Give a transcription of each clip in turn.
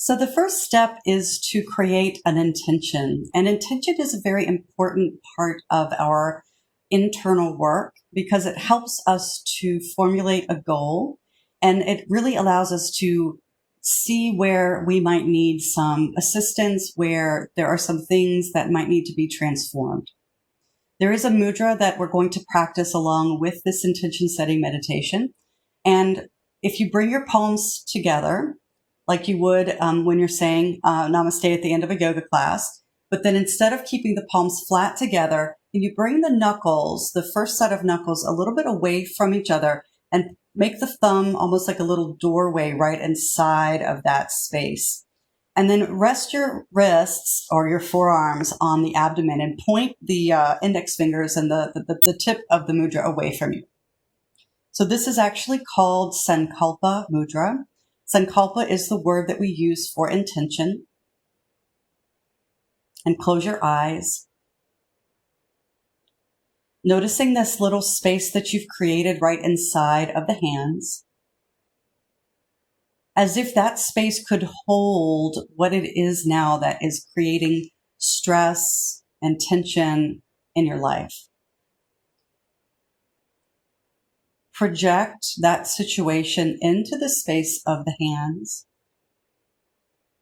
So the first step is to create an intention. And intention is a very important part of our internal work because it helps us to formulate a goal, and it really allows us to see where we might need some assistance, where there are some things that might need to be transformed. There is a mudra that we're going to practice along with this intention setting meditation. And if you bring your palms together, like you would when you're saying namaste at the end of a yoga class, but then instead of keeping the palms flat together, you bring the knuckles, the first set of knuckles, a little bit away from each other and make the thumb almost like a little doorway right inside of that space. And then rest your wrists or your forearms on the abdomen and point the index fingers and the tip of the mudra away from you. So this is actually called Sankalpa mudra. Sankalpa is the word that we use for intention. And close your eyes. Noticing this little space that you've created right inside of the hands, as if that space could hold what it is now that is creating stress and tension in your life. Project that situation into the space of the hands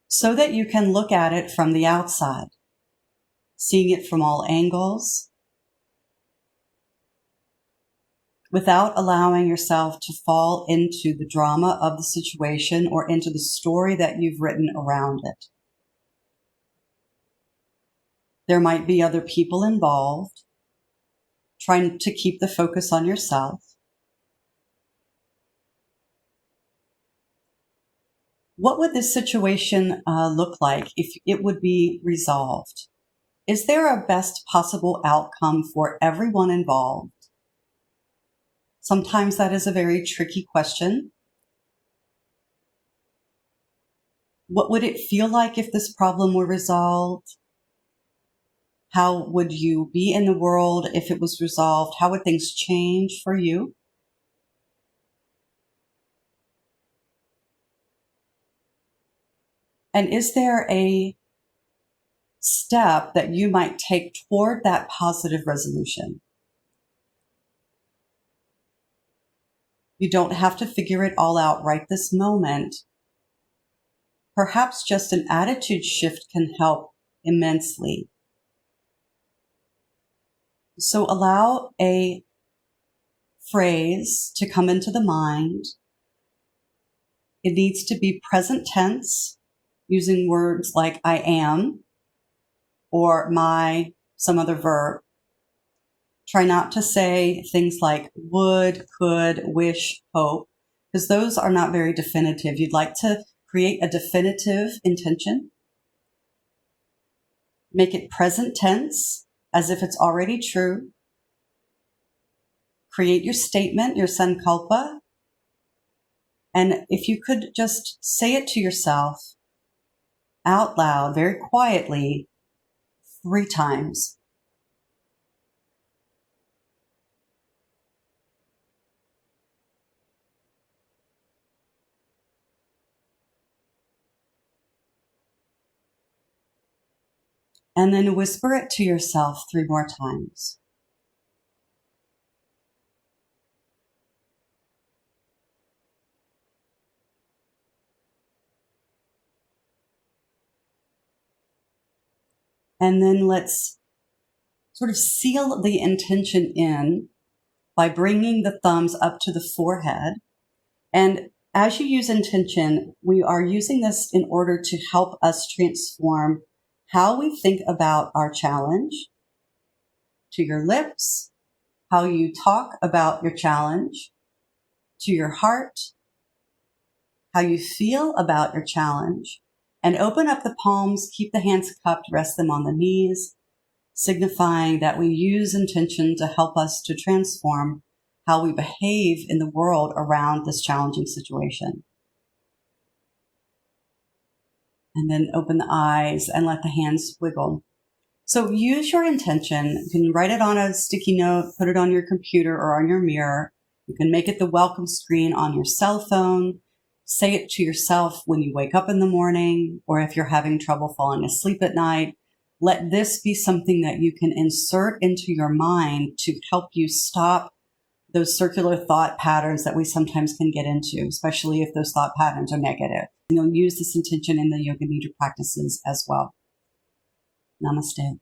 so that you can look at it from the outside, seeing it from all angles, without allowing yourself to fall into the drama of the situation or into the story that you've written around it. There might be other people involved, trying to keep the focus on yourself. What would this situation look like if it would be resolved? Is there a best possible outcome for everyone involved? Sometimes that is a very tricky question. What would it feel like if this problem were resolved? How would you be in the world if it was resolved? How would things change for you? And is there a step that you might take toward that positive resolution? You don't have to figure it all out right this moment. Perhaps just an attitude shift can help immensely. So allow a phrase to come into the mind. It needs to be present tense, using words like I am or my, some other verb. Try not to say things like would, could, wish, hope, because those are not very definitive. You'd like to create a definitive intention. Make it present tense, as if it's already true. Create your statement, your sankalpa. And if you could just say it to yourself out loud, very quietly, 3 times. And then whisper it to yourself 3 more times. And then let's sort of seal the intention in by bringing the thumbs up to the forehead. And as you use intention, we are using this in order to help us transform how we think about our challenge to your lips, how you talk about your challenge, to your heart, how you feel about your challenge, and open up the palms, keep the hands cupped, rest them on the knees, signifying that we use intention to help us to transform how we behave in the world around this challenging situation. And then open the eyes and let the hands wiggle. So use your intention. You can write it on a sticky note, put it on your computer or on your mirror. You can make it the welcome screen on your cell phone. say it to yourself when you wake up in the morning, or if you're having trouble falling asleep at night. Let this be something that you can insert into your mind to help you stop those circular thought patterns that we sometimes can get into, especially if those thought patterns are negative. Use this intention in the Yoga Nidra practices as well. Namaste.